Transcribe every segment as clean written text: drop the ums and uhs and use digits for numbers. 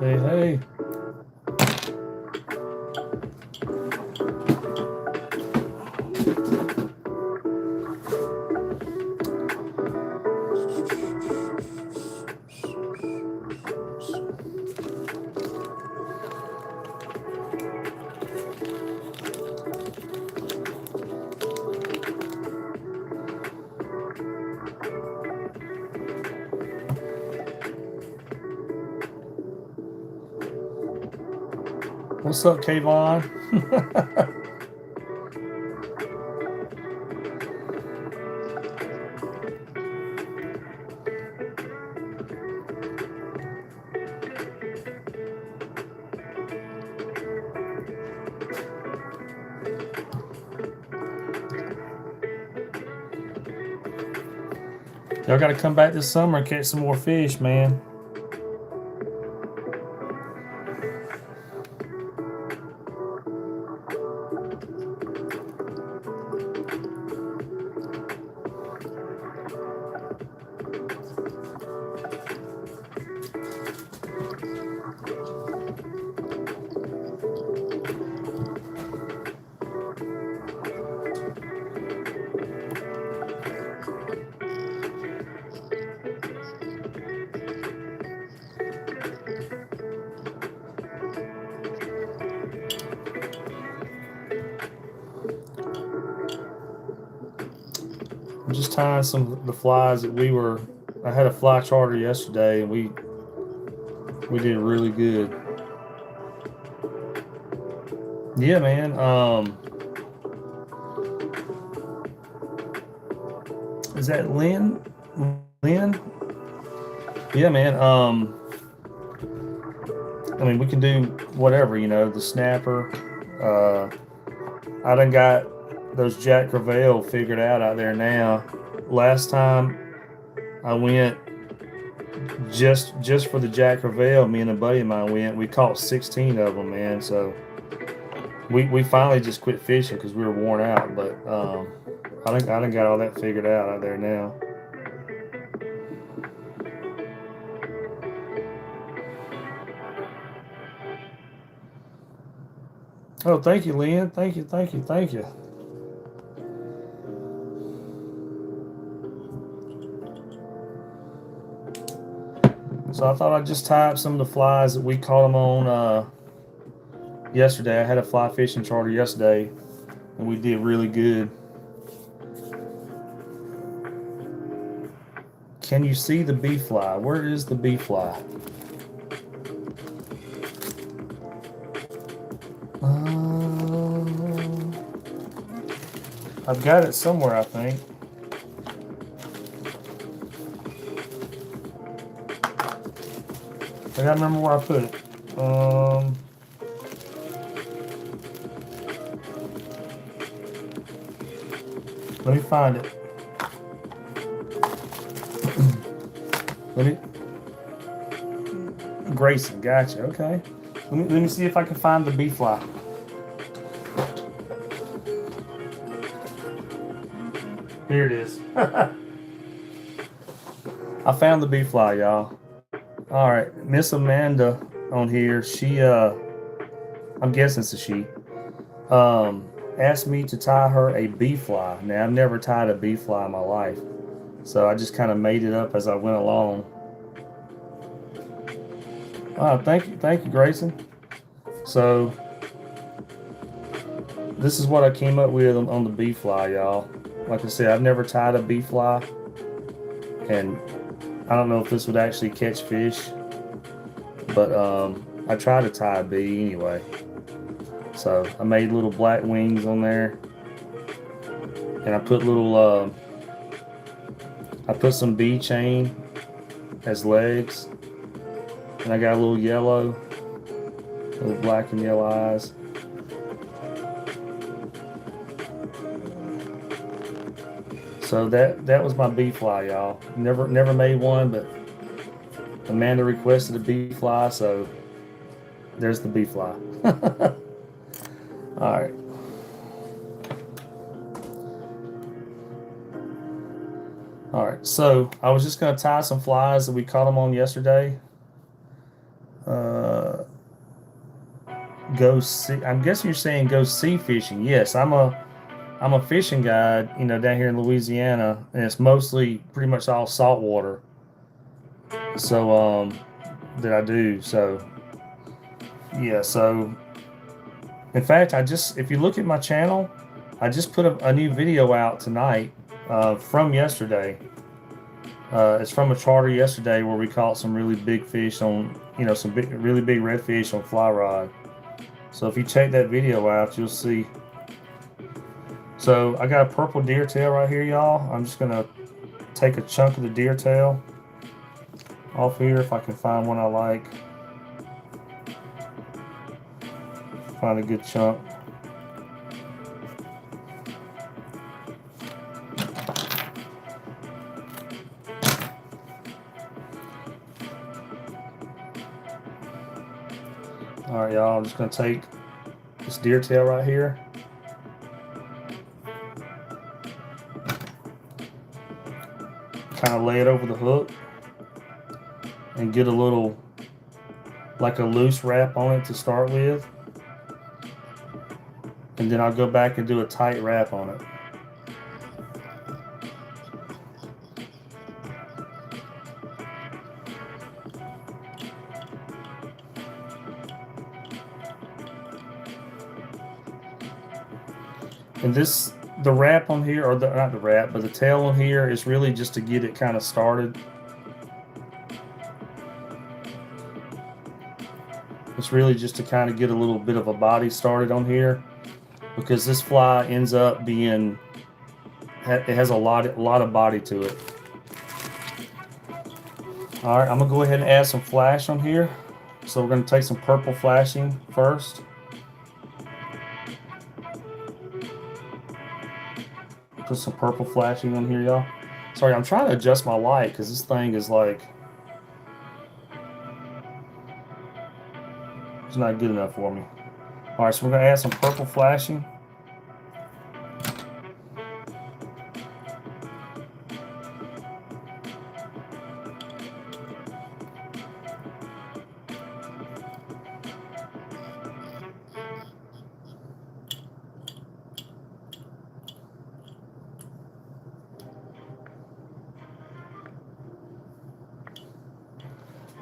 Hey, hey. What's up, Kayvon? Y'all got to come back this summer and catch some more fish, man. I'm just tying some of the flies that I had a fly charter yesterday, and we did really good. Yeah, man. Is that Lynn? Lynn? Yeah, man. I mean, we can do whatever, the snapper. I done got those Jack Crevalle figured out there now. Last time I went just for the Jack Crevalle, me and a buddy of mine went. We caught 16 of them, man. So we finally just quit fishing because we were worn out. But I done got all that figured out there now. Oh, thank you, Lynn. Thank you. So I thought I'd just tie up some of the flies that we caught them on yesterday. I had a fly fishing charter yesterday, and we did really good. Can you see the bee fly? Where is the bee fly? I've got it somewhere, I think. I gotta remember where I put it. Let me find it. Grayson, gotcha. Okay. Let me see if I can find the bee fly. Here it is. I found the bee fly, y'all. All right, Miss Amanda on here. She, I'm guessing it's a she. Asked me to tie her a bee fly. Now I've never tied a bee fly in my life, so I just kind of made it up as I went along. Thank you, Grayson. So this is what I came up with on the bee fly, y'all. Like I said, I've never tied a bee fly, and I don't know if this would actually catch fish, but I tried to tie a bee anyway. So I made little black wings on there, and I put little I put some bee chain as legs, and I got a little yellow, little black and yellow eyes. So that was my bee fly, y'all. Never made one, but Amanda requested a bee fly, so there's the bee fly. All right. All right, so I was just gonna tie some flies that we caught them on yesterday. Go see. I'm guessing you're saying go sea fishing. Yes, I'm a fishing guide, down here in Louisiana, and it's mostly pretty much all saltwater. So that I do. So yeah. So in fact, if you look at my channel, I just put a new video out tonight from yesterday. It's from a charter yesterday where we caught some really big fish on, some really big redfish on fly rod. So if you check that video out, you'll see. So I got a purple deer tail right here, y'all. I'm just gonna take a chunk of the deer tail off here if I can find one I like. Find a good chunk. All right, y'all, I'm just gonna take this deer tail right here. Kind of lay it over the hook and get a little, like a loose wrap on it to start with. And then I'll go back and do a tight wrap on it. And the wrap on here, or not the wrap, but the tail on here is really just to get it kind of started. It's really just to kind of get a little bit of a body started on here, because this fly ends up being, it has a lot of body to it. All right, I'm gonna go ahead and add some flash on here. So we're gonna take some purple flashing first. Put some purple flashing on here, y'all. Sorry, I'm trying to adjust my light because this thing is like, it's not good enough for me. All right, so we're gonna add some purple flashing.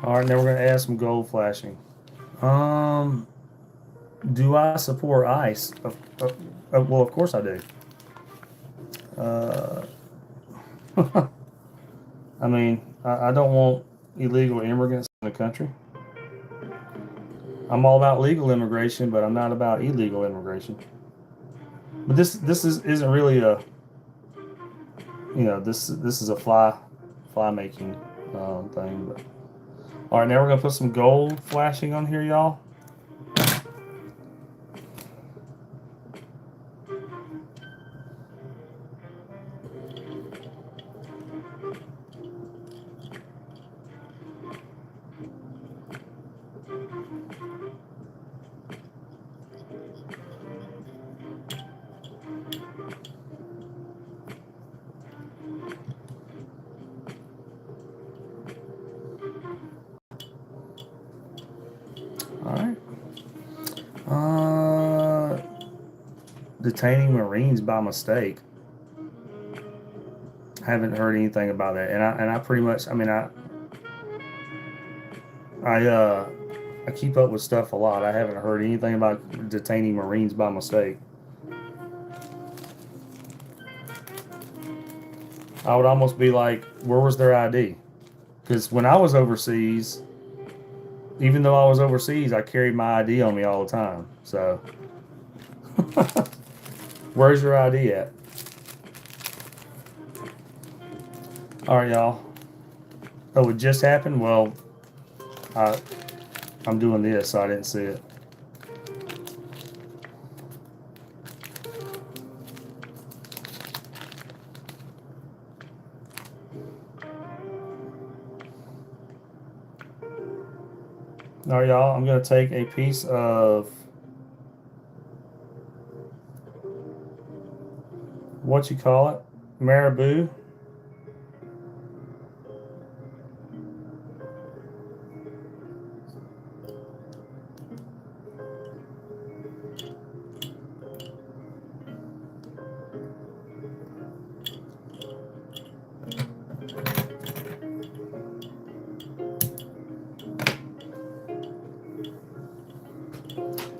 All right, now we're gonna add some gold flashing. Do I support ICE? Well, of course I do. I mean, I don't want illegal immigrants in the country. I'm all about legal immigration, but I'm not about illegal immigration. But this isn't really a, this is a fly making thing. But all right, now we're gonna put some gold flashing on here, y'all. All right. Detaining Marines by mistake. I haven't heard anything about that, and I pretty much, I mean, I keep up with stuff a lot. I haven't heard anything about detaining Marines by mistake. I would almost be like, where was their ID? Because when I was overseas, even though I was overseas, I carried my ID on me all the time. So, where's your ID at? All right, y'all. Oh, it just happened? Well, I'm doing this, so I didn't see it. All right, y'all. I'm going to take a piece of what you call it, marabou.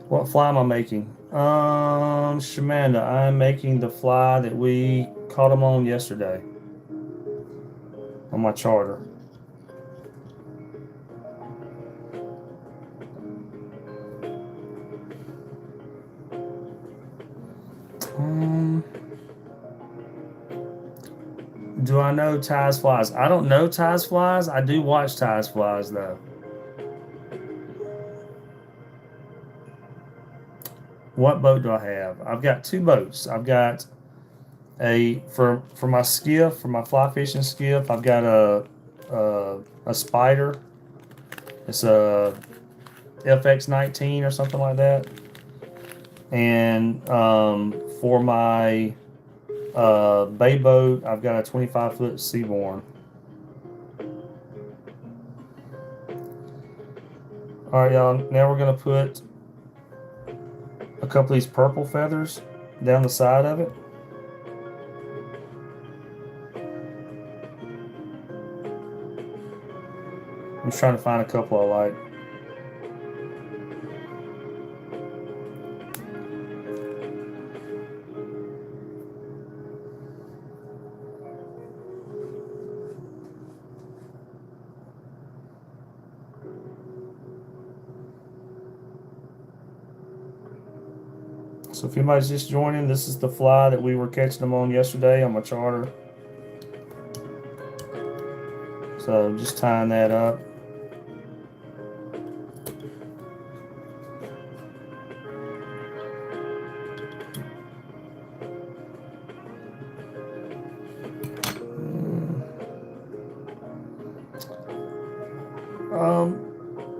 What fly am I making? Shamanda, I'm making the fly that we caught them on yesterday on my charter. Do I know Ty's flies? I don't know Ty's flies. I do watch Ty's flies though. What boat do I have? I've got two boats. I've got for my skiff, for my fly fishing skiff. I've got a spider. It's a FX19 or something like that. And for my bay boat, I've got a 25-foot Seaborn. All right, y'all. Now we're gonna put a couple of these purple feathers down the side of it. I'm just trying to find a couple I like. So if anybody's just joining, this is the fly that we were catching them on yesterday on my charter. So just tying that up.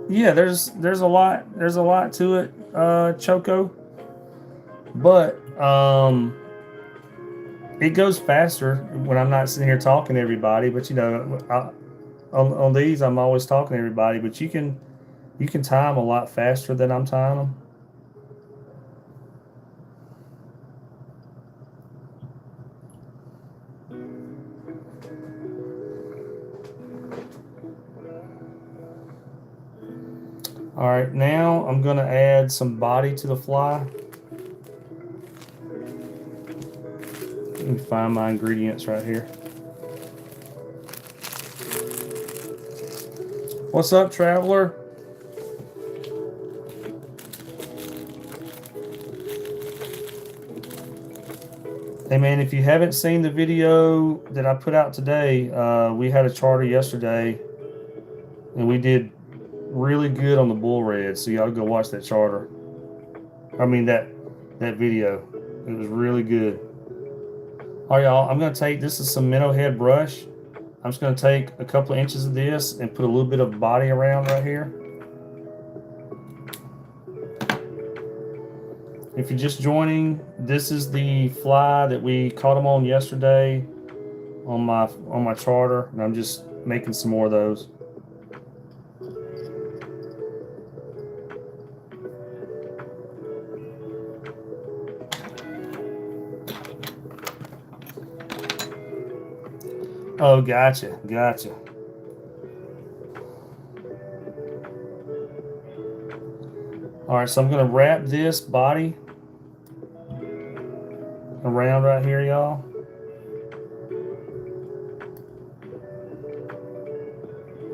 Yeah, there's a lot to it, Choco. But it goes faster when I'm not sitting here talking to everybody. But you know, on these I'm always talking to everybody. But you can time a lot faster than I'm timing them. All right, now I'm going to add some body to the fly. Let me find my ingredients right here. What's up, Traveler? Hey man, if you haven't seen the video that I put out today, we had a charter yesterday and we did really good on the bull red, so y'all go watch that charter. I mean that video. It was really good. All right, y'all, I'm gonna take, this is some minnow head brush. I'm just gonna take a couple of inches of this and put a little bit of body around right here. If you're just joining, this is the fly that we caught them on yesterday on my charter, and I'm just making some more of those. Oh, gotcha. All right, so I'm gonna wrap this body around right here, y'all.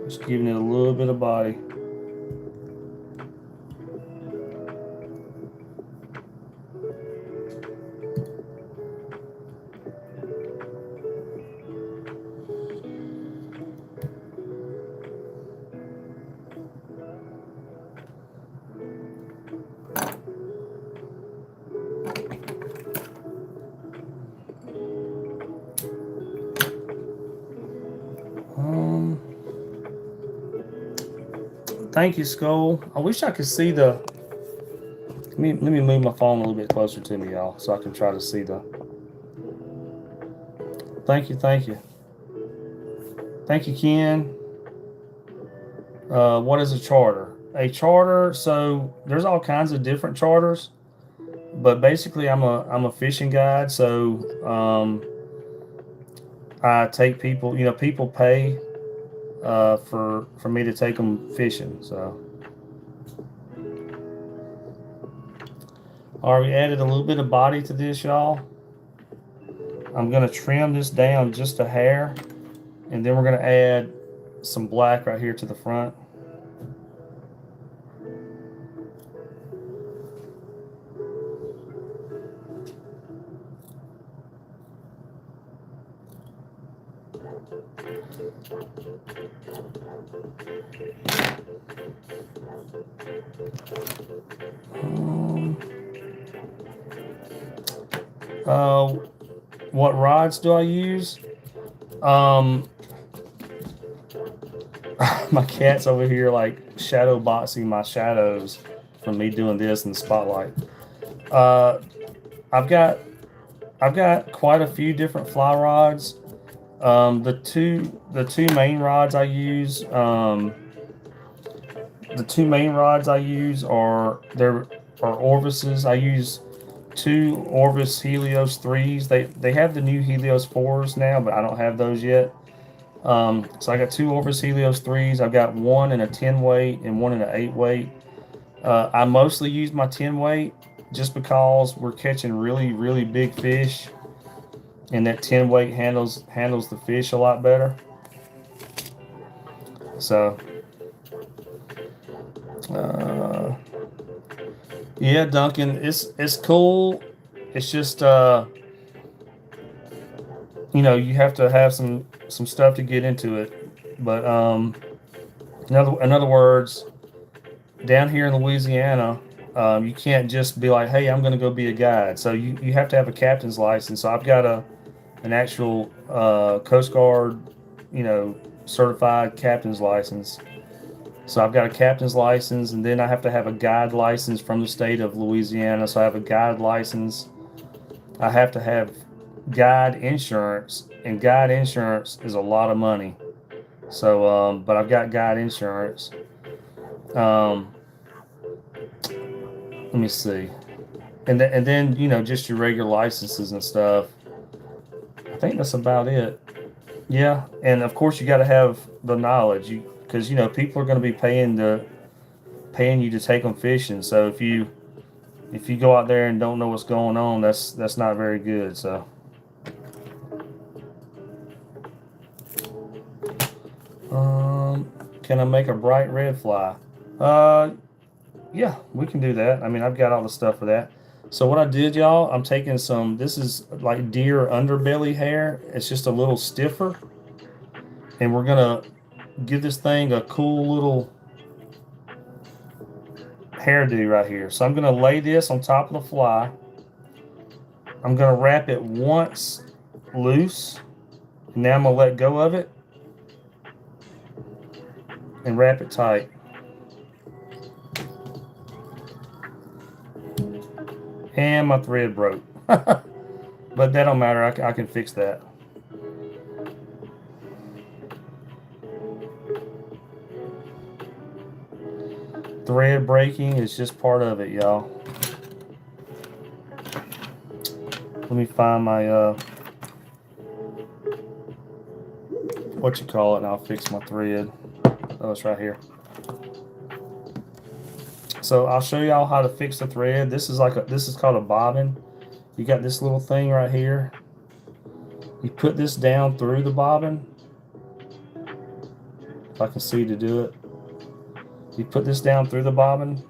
Just giving it a little bit of body. Thank you, Skull. I wish I could see the. Let me move my phone a little bit closer to me, y'all, so I can try to see the. Thank you, thank you. Thank you, Ken. What is a charter? A charter, so there's all kinds of different charters, but basically I'm a fishing guide, so I take people, people pay for me to take them fishing. So, all right, we added a little bit of body to this, y'all. I'm gonna trim this down just a hair, and then we're gonna add some black right here to the front. What rods do I use? My cat's over here like shadow boxing my shadows from me doing this in the spotlight. Uh, I've got quite a few different fly rods. The two main rods I use. The two main rods I use are Orvises. I use two Orvis Helios 3s. They have the new Helios 4s now, but I don't have those yet. So I got two Orvis Helios 3s. I've got one in a 10 weight and one in an 8 weight. I mostly use my 10 weight just because we're catching really, really big fish, and that 10 weight handles the fish a lot better. So yeah, Duncan, it's cool. It's just you have to have some stuff to get into it. But in other words, down here in Louisiana, you can't just be like, hey, I'm going to go be a guide. So you have to have a captain's license. So I've got an actual Coast Guard, certified captain's license. So I've got a captain's license, and then I have to have a guide license from the state of Louisiana. So I have a guide license. I have to have guide insurance, and guide insurance is a lot of money. So, but I've got guide insurance. Let me see, and then just your regular licenses and stuff. I think that's about it. Yeah, and of course you got to have the knowledge, because people are going to be paying you to take them fishing. So if you go out there and don't know what's going on, that's not very good. So can I make a bright red fly? Yeah, we can do that. I mean, I've got all the stuff for that. So what I did, y'all, I'm taking this is like deer underbelly hair. It's just a little stiffer, and we're gonna give this thing a cool little hairdo right here. So I'm gonna lay this on top of the fly. I'm gonna wrap it once loose. Now I'm gonna let go of it and wrap it tight. And my thread broke. But that don't matter. I can fix that. Thread breaking is just part of it, y'all. Let me find my what you call it, and I'll fix my thread. Oh, it's right here. So I'll show y'all how to fix the thread. This is called a bobbin. You got this little thing right here. You put this down through the bobbin. If I can see to do it. You put this down through the bobbin,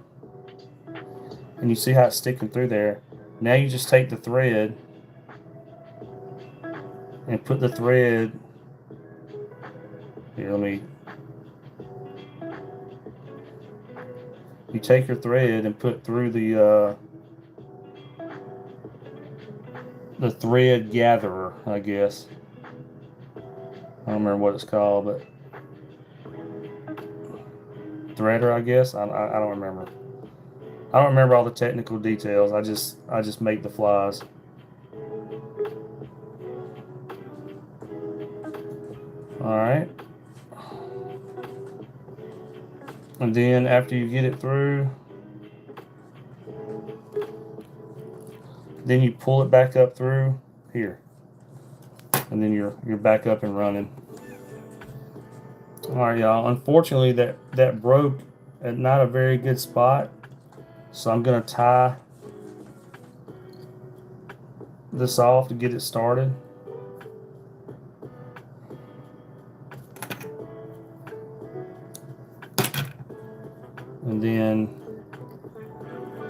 and you see how it's sticking through there. Now you just take the thread and put the thread here. You take your thread and put through the thread gatherer, I guess. I don't remember what it's called, but threader, I guess. I don't remember. I don't remember all the technical details. I just make the flies. All right. And then after you get it through, then you pull it back up through here. And then you're back up and running. All right, y'all. Unfortunately, that broke at not a very good spot. So I'm gonna tie this off to get it started. And then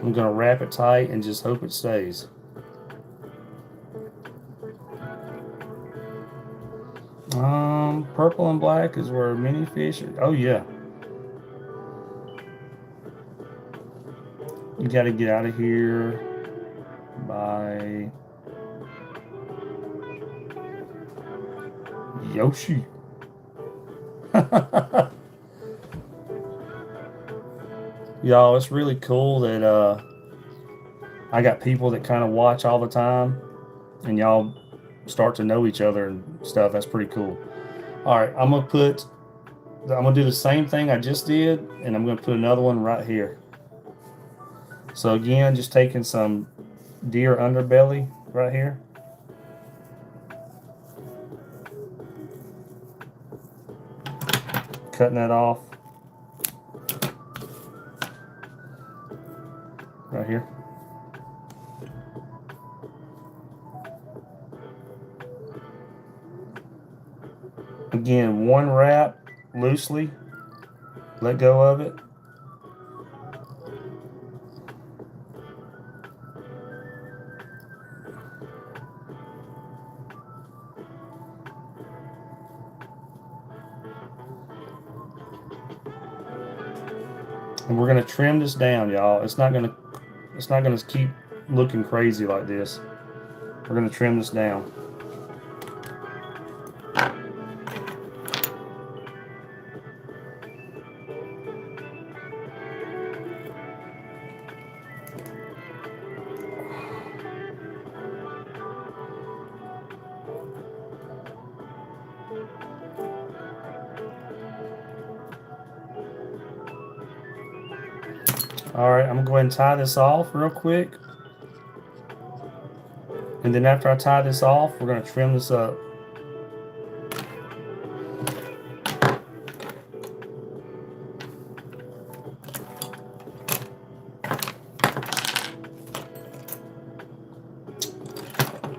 I'm gonna wrap it tight and just hope it stays. Purple and black is where many fish are. Oh yeah. You gotta get out of here by Yoshi. Y'all, it's really cool that I got people that kind of watch all the time, and y'all start to know each other and stuff. That's pretty cool. All right, I'm gonna do the same thing I just did, and I'm gonna put another one right here. So again, just taking some deer underbelly right here. Cutting that off right here. Again, one wrap loosely, let go of it. And we're gonna trim this down, y'all. It's not gonna keep looking crazy like this. We're gonna trim this down. All right, I'm gonna go ahead and tie this off real quick. And then after I tie this off, we're gonna trim this up.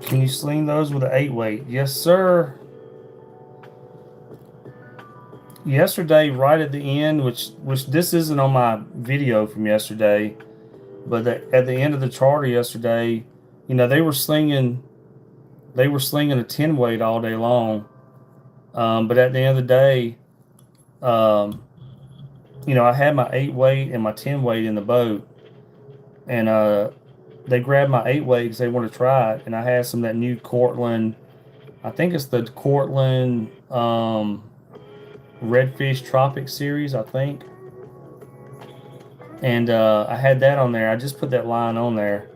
Can you sling those with an 8-weight? Yes, sir. Yesterday, right at the end, which this isn't on my video from yesterday, but at the end of the charter yesterday, you know, they were slinging a 10-weight all day long. But at the end of the day, you know, I had my 8-weight and my 10-weight in the boat, and they grabbed my 8-weight because they want to try it, and I had some of that new Cortland. I think it's the Cortland Redfish Tropic series, I think. And I had that on there. I just put that line on there,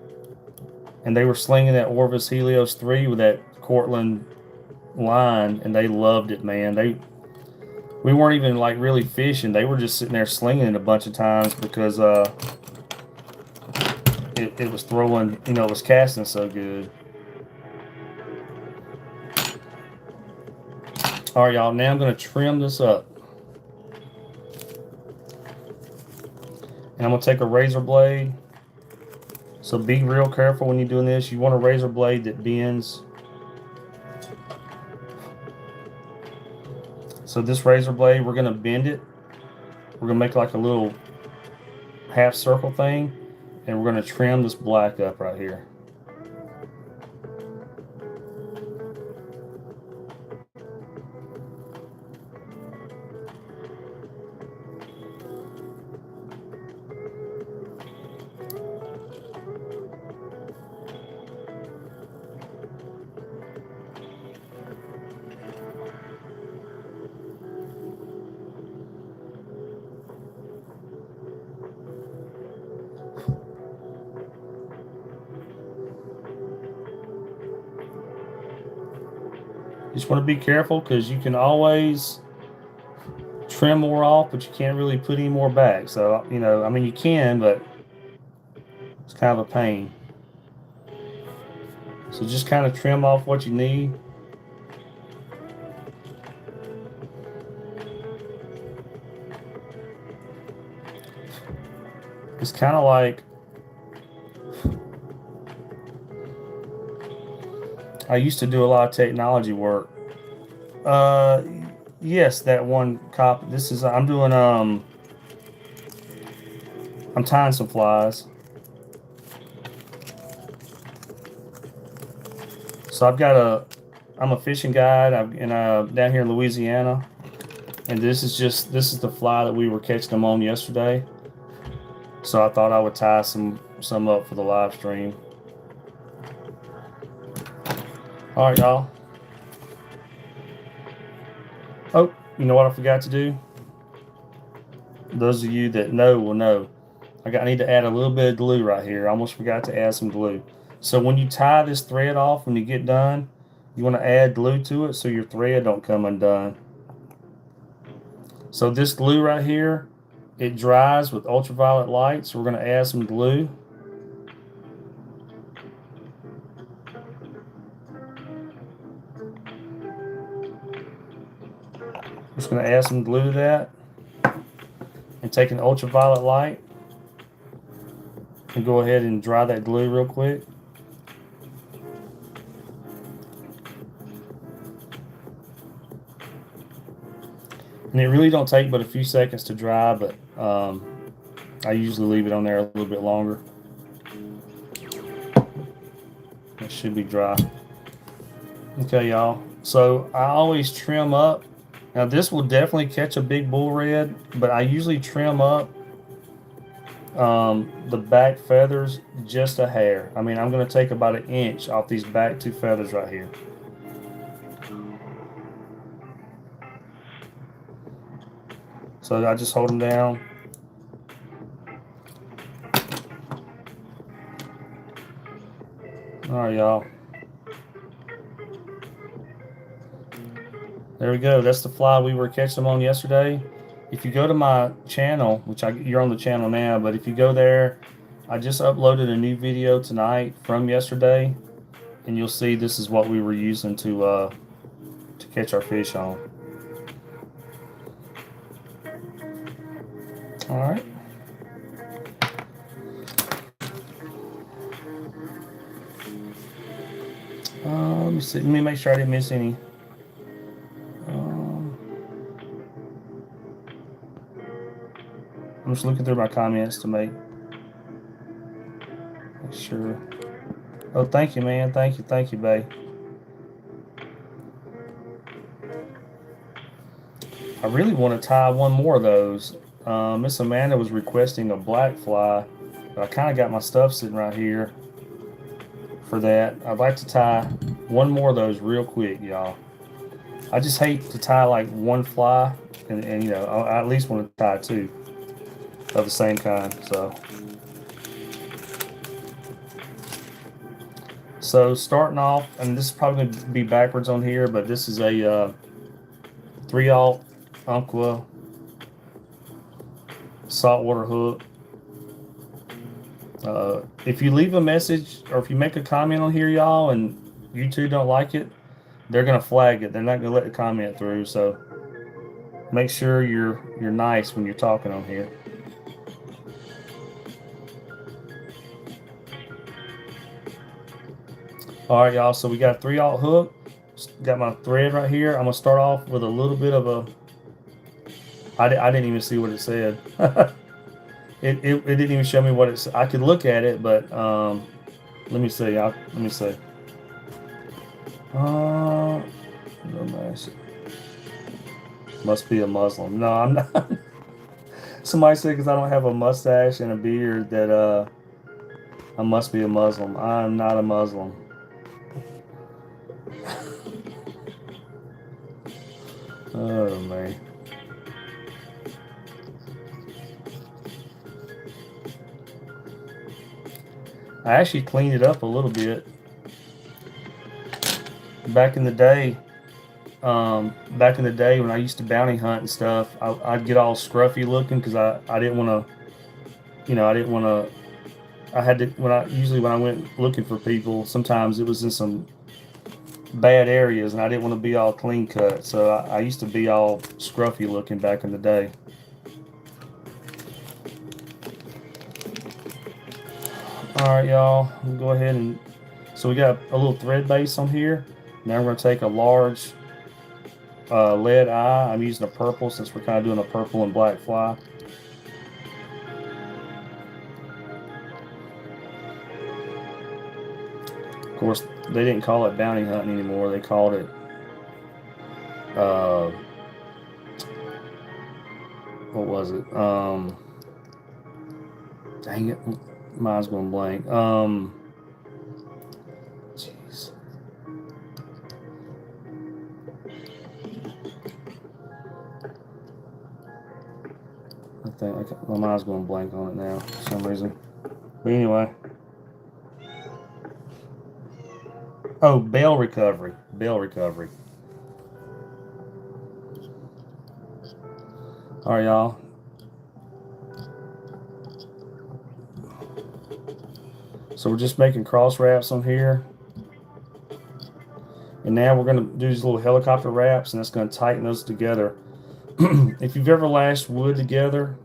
and they were slinging that Orvis Helios 3 with that Cortland line, and they loved it, man. We weren't even like really fishing. They were just sitting there slinging it a bunch of times because it was throwing, you know, it was casting so good. All right, y'all, now I'm going to trim this up. And I'm going to take a razor blade. So be real careful when you're doing this. You want a razor blade that bends. So this razor blade, we're going to bend it. We're going to make like a little half circle thing. And we're going to trim this black up right here. just want to be careful because you can always trim more off, but you can't really put any more back. So, you know, I mean, you can, but it's kind of a pain. So just kind of trim off what you need. It's kind of like I used to do a lot of technology work. Uh, yes, that one cop. This is I'm doing I'm tying some flies. So I'm a fishing guide. Down here in Louisiana, and this is the fly that we were catching them on yesterday. So I thought I would tie some up for the live stream. All right, y'all. Oh, you know what I forgot to do? Those of you that know will know. I need to add a little bit of glue right here. I almost forgot to add some glue. So when you tie this thread off, when you get done, you want to add glue to it so your thread don't come undone. So this glue right here, it dries with ultraviolet light. So we're going to add some glue. Just going to add some glue to that and take an ultraviolet light and go ahead and dry that glue real quick. And it really don't take but a few seconds to dry, but I usually leave it on there a little bit longer. It should be dry. Okay, y'all. So I always trim up. Now this will definitely catch a big bull red, but I usually trim up the back feathers just a hair. I mean, I'm going to take about 1 inch off these back 2 feathers right here. So I just hold them down. All right, y'all. There we go. That's the fly we were catching them on yesterday. If you go to my channel, you're on the channel now, but if you go there, I just uploaded a new video tonight from yesterday, and you'll see this is what we were using to catch our fish on. All right. Let me see. Let me make sure I didn't miss any. I'm just looking through my comments to make sure. Oh, thank you, man. Thank you, babe. I really want to tie one more of those. Miss Amanda was requesting a black fly, but I kind of got my stuff sitting right here for that. I'd like to tie one more of those real quick, y'all. I just hate to tie like one fly, and you know, I at least want to tie 2 of the same kind. So starting off, and this is probably going to be backwards on here, but this is a 3/0 Umpqua saltwater hook. If you leave a message or if you make a comment on here, y'all, and YouTube don't like it, they're gonna flag it. They're not gonna let the comment through. So make sure you're nice when you're talking on here. All right, y'all. So we got a 3/0 hook. Got my thread right here. I'm gonna start off with a little bit of a. I didn't even see what it said. It didn't even show me what it said. I could look at it, but let me see. Let me see. No mask. Must be a Muslim. No, I'm not. Somebody said because I don't have a mustache and a beard that I must be a Muslim. I'm not a Muslim. Oh man. I actually cleaned it up a little bit. Back in the day, back in the day when I used to bounty hunt and stuff, I'd get all scruffy looking because I didn't want to, I didn't want to. I had to when I went looking for people, sometimes it was in some bad areas, and I didn't want to be all clean cut. So I used to be all scruffy looking back in the day. All right, y'all. We'll go ahead and so we got a little thread base on here. Now we're going to take a large lead eye. I'm using a purple since we're kind of doing a purple and black fly. Of course, they didn't call it bounty hunting anymore. They called it what was it? Dang it, mine's going blank. Jeez. I think my mind's going blank on it now for some reason. But anyway. Oh, bail recovery. Bail recovery. All right, y'all. So we're just making cross wraps on here. And now we're going to do these little helicopter wraps, and that's going to tighten those together. If you've ever lashed wood together,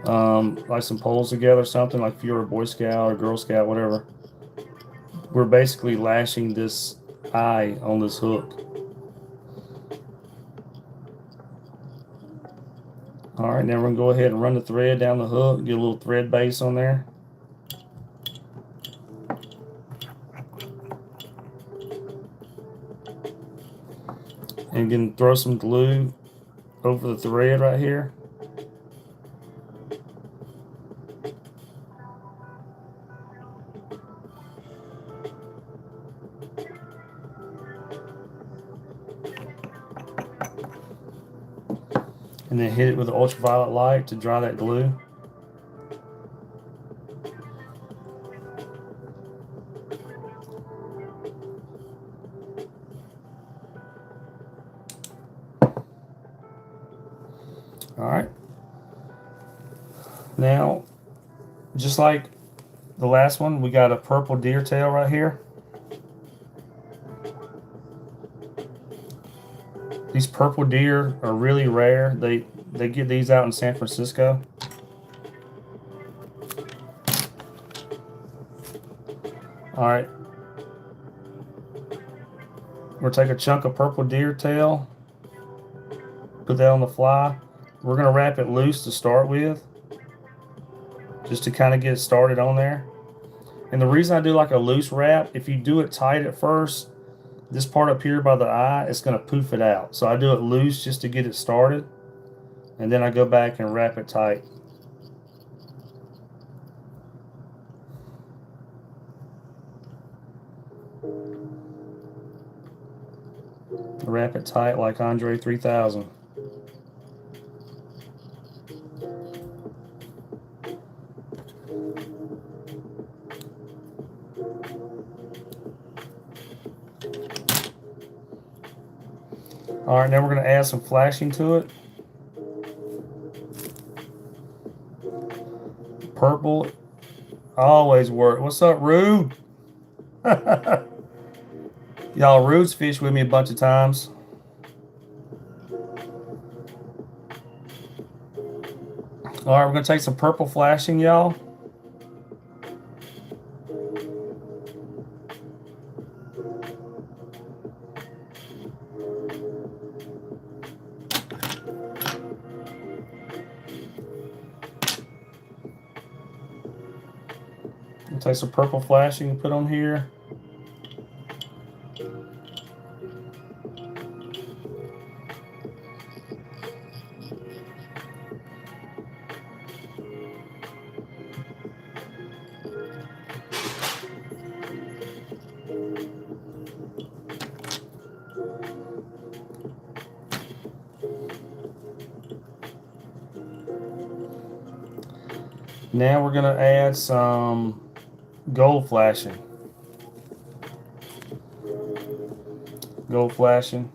like some poles together, something like if you're a Boy Scout or Girl Scout, whatever, we're basically lashing this eye on this hook. All right, now we're going to go ahead and run the thread down the hook, get a little thread base on there. And then throw some glue over the thread right here. And then hit it with the ultraviolet light to dry that glue. All right. Now, just like the last one, we got a purple deer tail right here. These purple deer are really rare. They get these out in San Francisco. All right. We'll take a chunk of purple deer tail, put that on the fly. We're going to wrap it loose to start with, just to kind of get it started on there. And the reason I do like a loose wrap, if you do it tight at first, this part up here by the eye, it's going to poof it out. So I do it loose just to get it started, and then I go back and wrap it tight. Wrap it tight like Andre 3000. All right, now we're going to add some flashing to it. Purple always work. What's up, Rue? Y'all, Rue's fished with me a bunch of times. All right, we're going to take some purple flashing, y'all. Take some purple flashing and put on here. Now we're going to add some gold flashing. Gold flashing.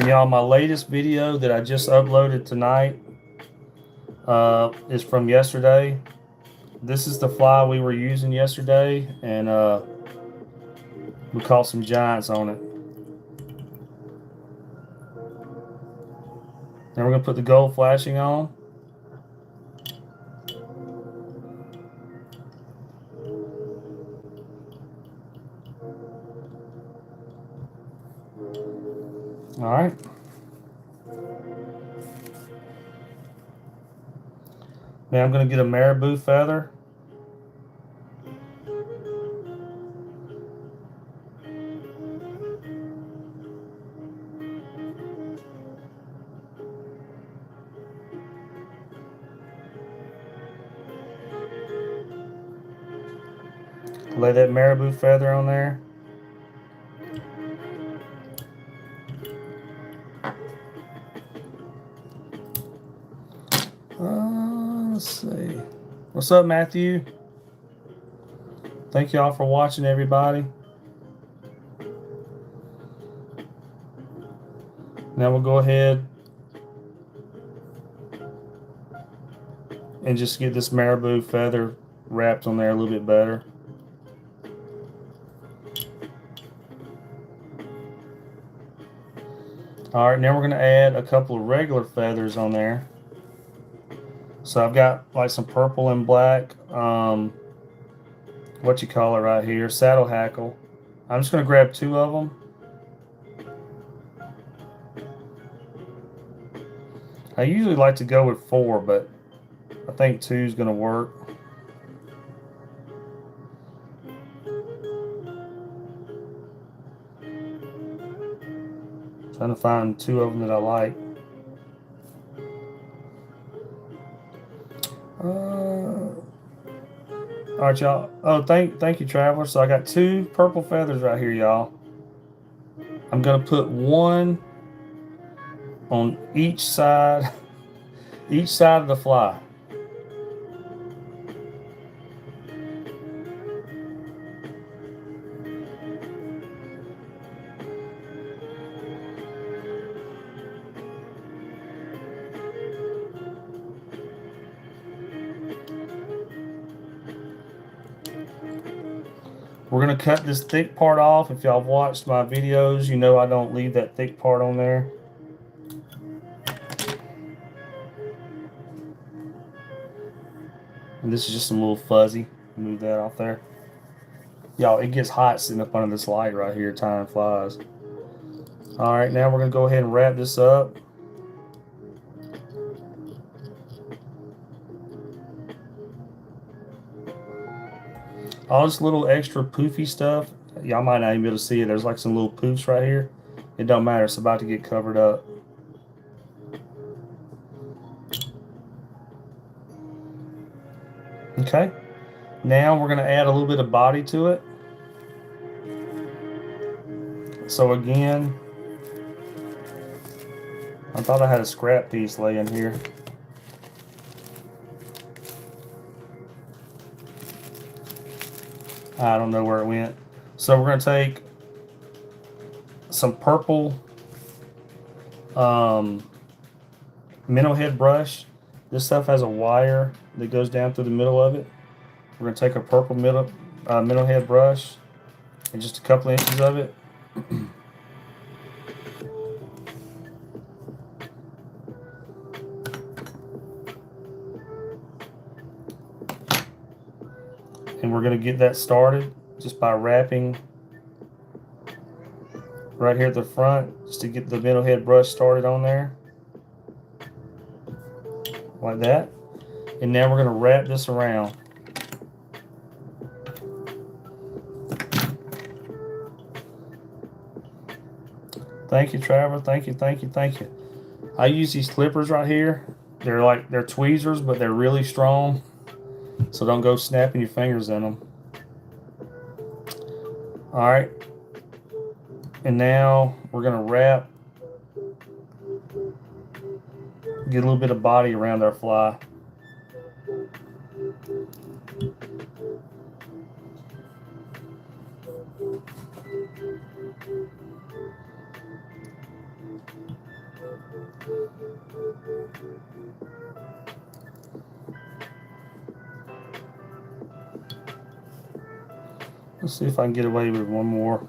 y'all, my latest video that I just uploaded tonight is from yesterday. This is the fly we were using yesterday, and we caught some giants on it. Now we're going to put the gold flashing on. All right. Now I'm going to get a marabou feather. Lay that marabou feather on there. Let's see. What's up, Matthew? Thank y'all for watching, everybody. Now we'll go ahead and just get this marabou feather wrapped on there a little bit better. All right, now we're going to add a couple of regular feathers on there. So I've got like some purple and black, what you call it right here, saddle hackle. I'm just going to grab 2 of them. I usually like to go with 4, but I think 2 is going to work. Trying to find 2 of them that I like. All right, y'all. Oh, thank you, Traveler. So I got 2 purple feathers right here, y'all. I'm gonna put 1 on each side, each side of the fly. We're going to cut this thick part off. If y'all have watched my videos, you know I don't leave that thick part on there. And this is just a little fuzzy. Move that off there. Y'all, it gets hot sitting up under this light right here tying flies. All right, now we're going to go ahead and wrap this up. All this little extra poofy stuff, y'all might not even be able to see it. There's like some little poofs right here. It don't matter. It's about to get covered up. Okay. Now we're going to add a little bit of body to it. So again, I thought I had a scrap piece laying here. I don't know where it went. So we're going to take some purple minnow head brush. This stuff has a wire that goes down through the middle of it. We're going to take a purple minnow head brush and just a couple inches of it. And we're going to get that started just by wrapping right here at the front, just to get the minnow head brush started on there. Like that. And now we're going to wrap this around. Thank you, Trevor. Thank you, thank you, thank you. I use these clippers right here. They're tweezers, but they're really strong. So don't go snapping your fingers in them. All right. And now we're going to wrap, get a little bit of body around our fly. Let's see if I can get away with one more.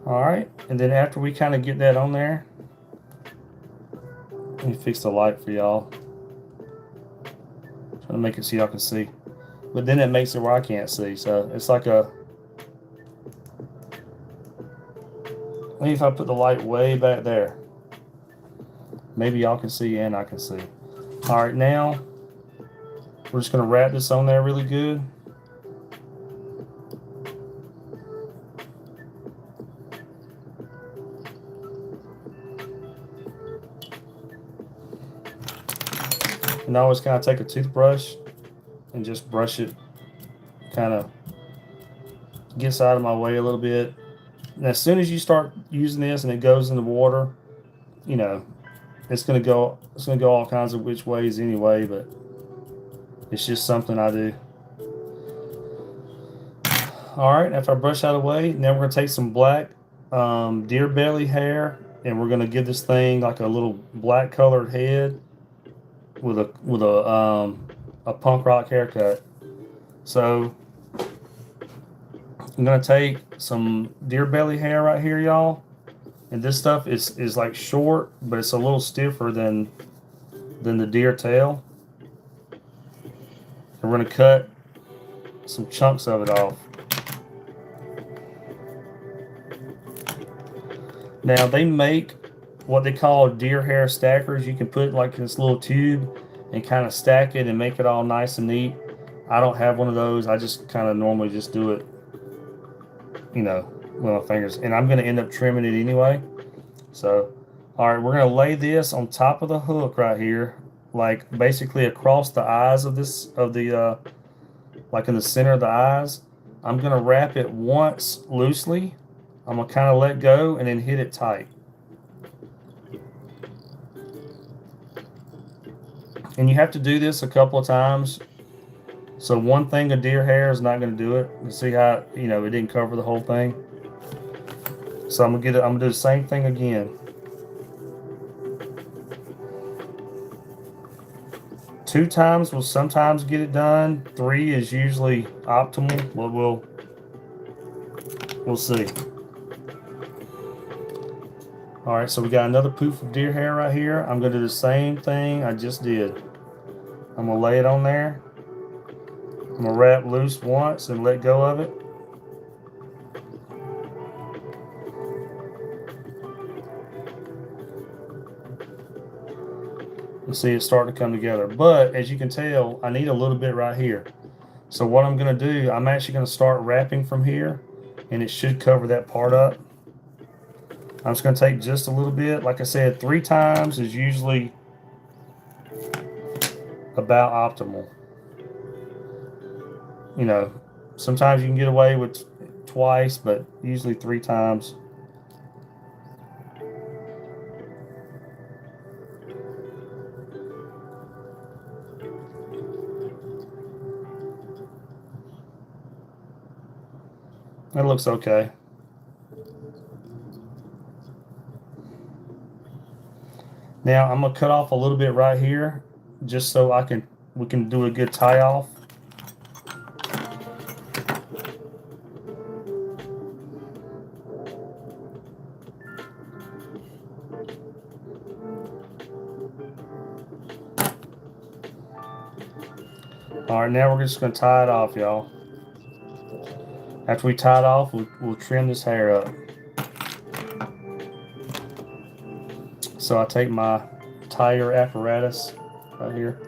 All right, and then after we kind of get that on there, let me fix the light for y'all. Trying to make it so y'all can see. But then it makes it where I can't see. So it's like a... Maybe if I put the light way back there, maybe y'all can see and I can see. All right, now we're just gonna wrap this on there really good. And I always kind of take a toothbrush and just brush it, kind of gets out of my way a little bit. And as soon as you start using this and it goes in the water, you know, it's gonna go all kinds of which ways anyway, but it's just something I do. All right, after I brush out of the way, now we're gonna take some black deer belly hair, and we're gonna give this thing like a little black colored head with a punk rock haircut. So I'm gonna take some deer belly hair right here, y'all, and this stuff is like short, but it's a little stiffer than the deer tail. And we're gonna cut some chunks of it off. Now they make what they call deer hair stackers. You can put like this little tube and kind of stack it and make it all nice and neat. I don't have one of those. I just kind of normally just do it, you know, with my fingers. And I'm going to end up trimming it anyway. So, all right, we're going to lay this on top of the hook right here, like basically across the eyes of this, like in the center of the eyes. I'm going to wrap it once loosely. I'm going to kind of let go and then hit it tight. And you have to do this a couple of times. So one thing of deer hair is not going to do it. You see how, you know, it didn't cover the whole thing. So I'm going to do the same thing again. 2 times will sometimes get it done. 3 is usually optimal. But we'll see. All right, so we got another poof of deer hair right here. I'm going to do the same thing I just did. I'm going to lay it on there. I'm going to wrap loose once and let go of it. You see it's starting to come together. But as you can tell, I need a little bit right here. So what I'm going to do, I'm actually going to start wrapping from here, and it should cover that part up. I'm just going to take just a little bit. Like I said, 3 times is usually about optimal. You know, sometimes you can get away with twice, but usually 3 times. That looks okay. Now I'm gonna cut off a little bit right here, just so we can do a good tie off. All right, now we're just gonna tie it off, y'all. After we tie it off, we'll trim this hair up. So I take my tire apparatus right here,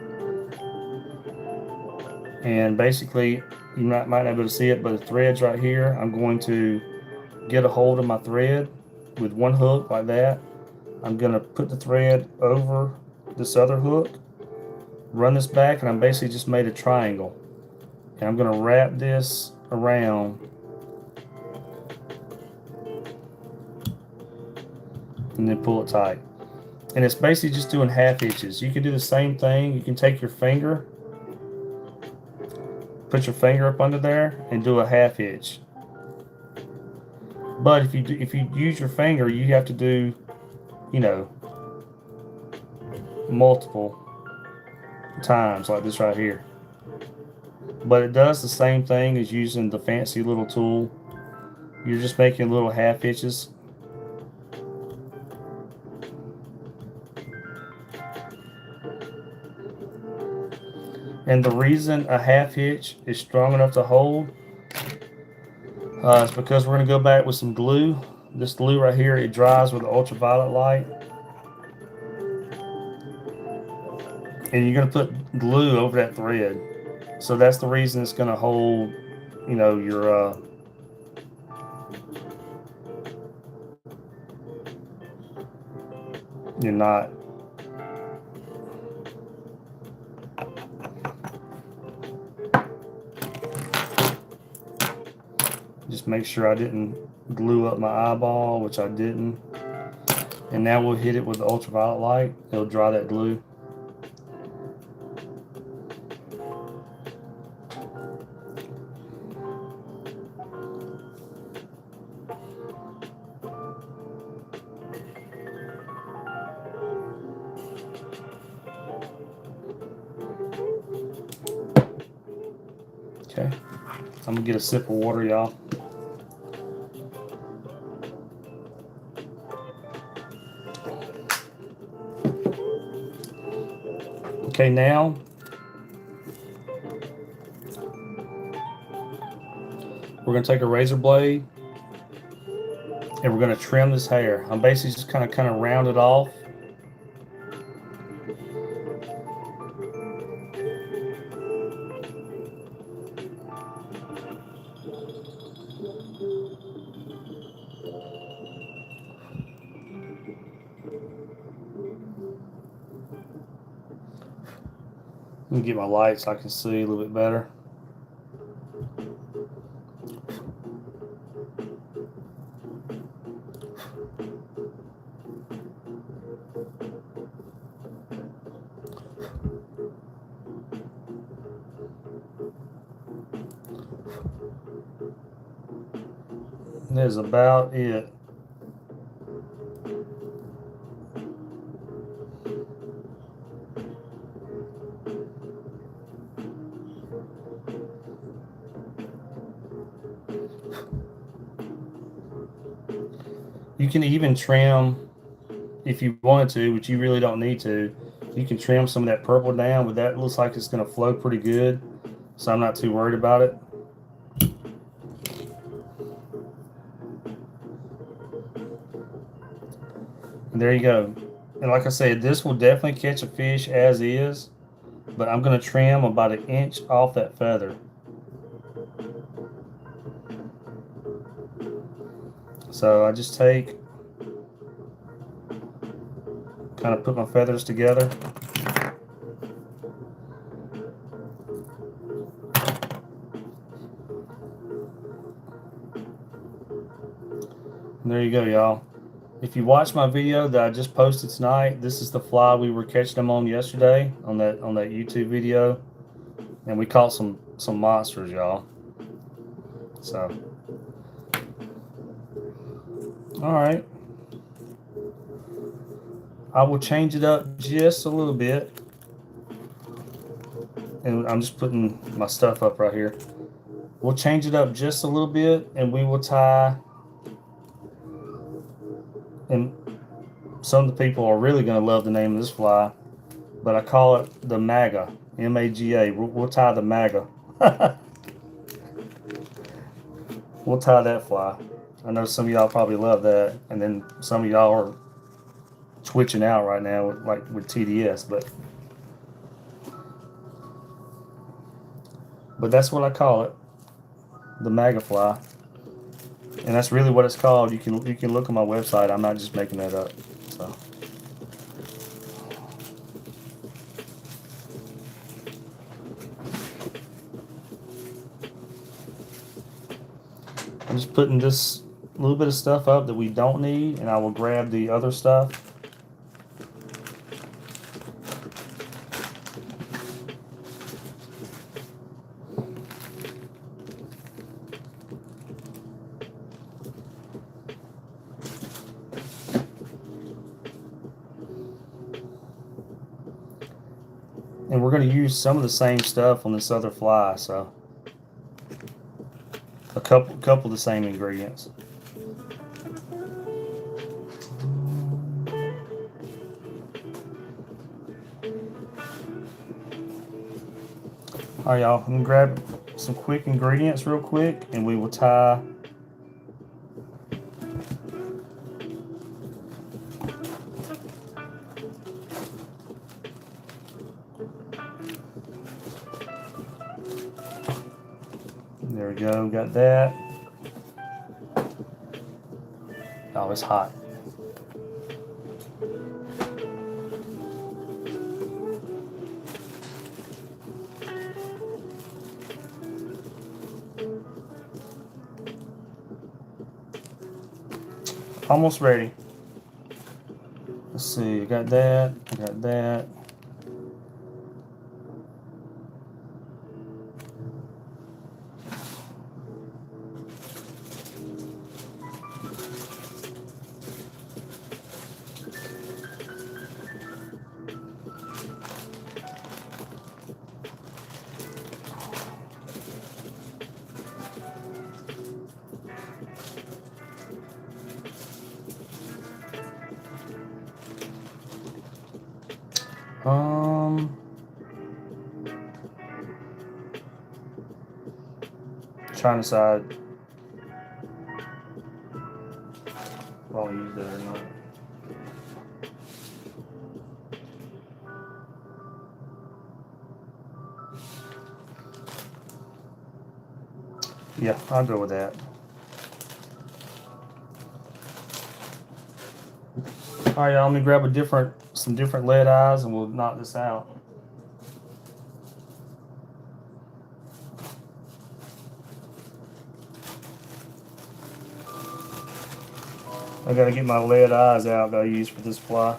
and basically you might not be able to see it, but the thread's right here. I'm going to get a hold of my thread with one hook like that. I'm going to put the thread over this other hook, run this back, and I'm basically just made a triangle. And I'm going to wrap this around and then pull it tight. And it's basically just doing half hitches. You can do the same thing. You can take your finger, put your finger up under there, and do a half hitch. But if you use your finger, you have to do, you know, multiple times like this right here. But it does the same thing as using the fancy little tool. You're just making little half hitches. And the reason a half hitch is strong enough to hold is because we're going to go back with some glue. This glue right here, it dries with ultraviolet light. And you're going to put glue over that thread. So that's the reason it's going to hold, you know, your knot. Just make sure I didn't glue up my eyeball, which I didn't. And now we'll hit it with the ultraviolet light. It'll dry that glue. Okay, I'm gonna get a sip of water, y'all. Okay, now we're gonna take a razor blade and we're gonna trim this hair. I'm basically just kind of round it off. Let me get my light so I can see a little bit better. That is about it. You can even trim, if you wanted to, but you really don't need to. You can trim some of that purple down, but that looks like it's going to flow pretty good, so I'm not too worried about it. And there you go. And like I said, this will definitely catch a fish as is, but I'm going to trim about 1 inch off that feather. So I just take, kind of put my feathers together. And there you go, y'all. If you watch my video that I just posted tonight, this is the fly we were catching them on yesterday on that YouTube video, and we caught some monsters, y'all. So, all right, I will change it up just a little bit, and I'm just putting my stuff up right here. We'll change it up just a little bit, and we will tie. And some of the people are really going to love the name of this fly, but I call it the MAGA, M-A-G-A. We'll tie the MAGA. We'll tie that fly. I know some of y'all probably love that, and then some of y'all are twitching out right now with TDS, but that's what I call it, the MAGA fly. And that's really what it's called. You can look on my website. I'm not just making that up. So I'm just putting this little bit of stuff up that we don't need, and I will grab the other stuff. And we're going to use some of the same stuff on this other fly, so a couple of the same ingredients. All right, y'all. I'm gonna grab some quick ingredients real quick, and we will tie. There we go. Got that. Oh, it's hot. Almost ready. Let's see. I got that. I got that. Trying to decide if I'll use that or not. Yeah, I'll go with that. All right, y'all, let me grab some different lead eyes, and we'll knock this out. I gotta get my lead eyes out that I use for this fly.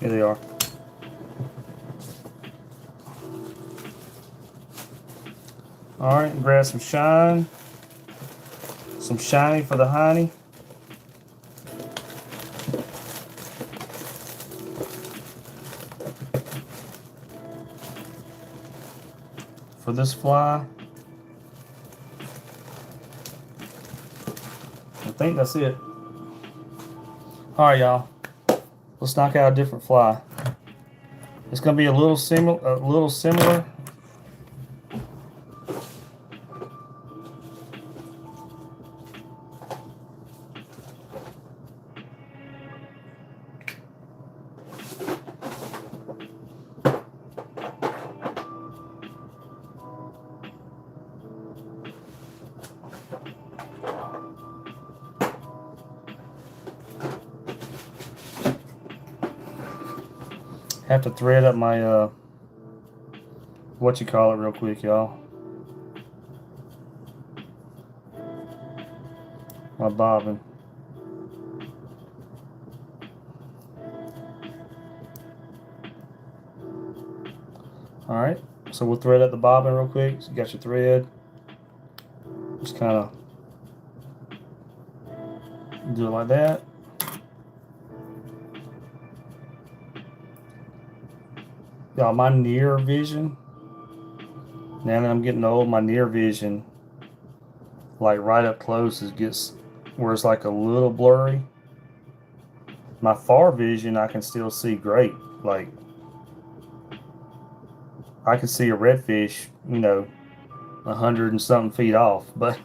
Here they are. All right, grab some shine. Some shiny for the hiney. For this fly, I think that's it. All right, y'all. Let's knock out a different fly. It's gonna be a little similar. Have to thread up my what you call it real quick, y'all. My bobbin. All right, so we'll thread up the bobbin real quick. So you got your thread. Just kind of do it like that. Y'all, my near vision, now that I'm getting old, my near vision, like right up close, gets where it's like a little blurry. My far vision, I can still see great. Like, I can see a redfish, 100 and something feet off, but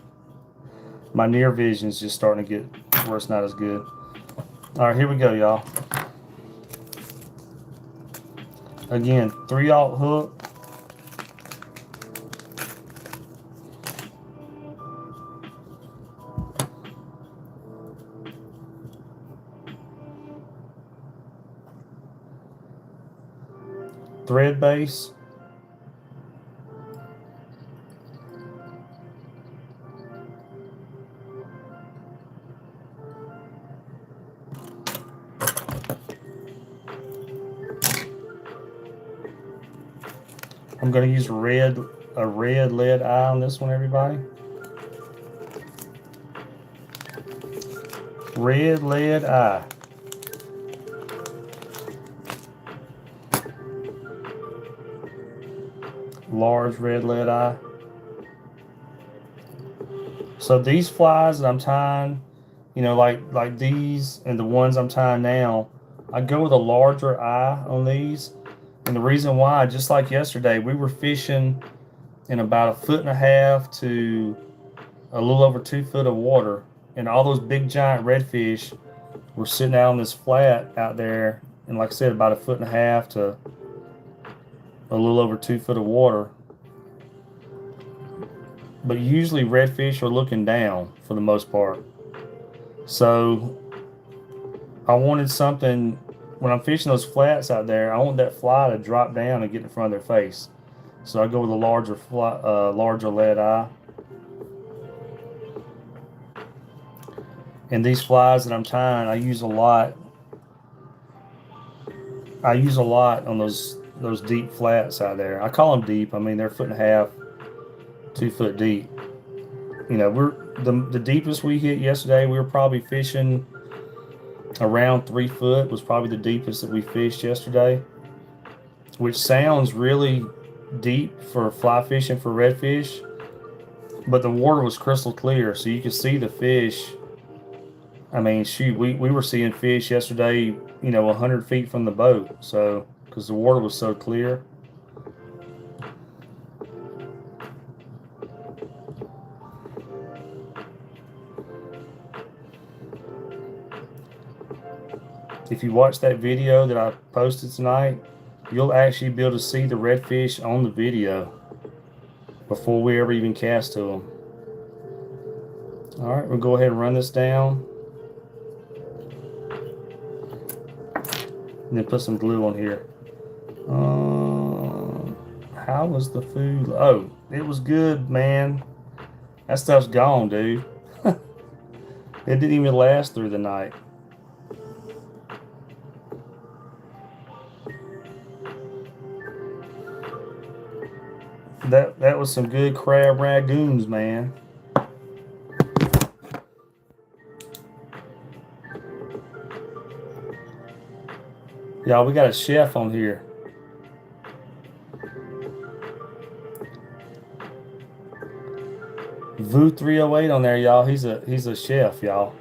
my near vision is just starting to get where it's not as good. All right, here we go, y'all. Again, 3/0 hook. thread base. I'm going to use a red lead eye on this one, everybody. Red lead eye. Large red lead eye. So these flies that I'm tying, you know, like these and the ones I'm tying now, I go with a larger eye on these. And the reason why, just like yesterday, we were fishing in about 1.5 feet to a little over 2 feet of water, and all those big giant redfish were sitting out on this flat out there, and like I said, about 1.5 feet to a little over 2 feet of water. But usually redfish are looking down for the most part. So I wanted something, when I'm fishing those flats out there, I want that fly to drop down and get in front of their face. So I go with a larger lead eye. And these flies that I'm tying, I use a lot. I use a lot on those deep flats out there. I call them deep. I mean, they're 1.5 feet, 2 foot deep. You know, we're the deepest we hit yesterday. We were probably fishing around 3 foot. Was probably the deepest that we fished yesterday, which sounds really deep for fly fishing for redfish. But the water was crystal clear, so you could see the fish. I mean, shoot, we were seeing fish yesterday, you know, 100 feet from the boat. So, because the water was so clear. If you watch that video that I posted tonight, you'll actually be able to see the redfish on the video before we ever even cast to them. All right, we'll go ahead and run this down. And then put some glue on here. How was the food? Oh, it was good, man. That stuff's gone, dude. It didn't even last through the night. That was some good crab ragoons, man. Y'all, we got a chef on here. Vu 308 on there, y'all. He's a chef, y'all.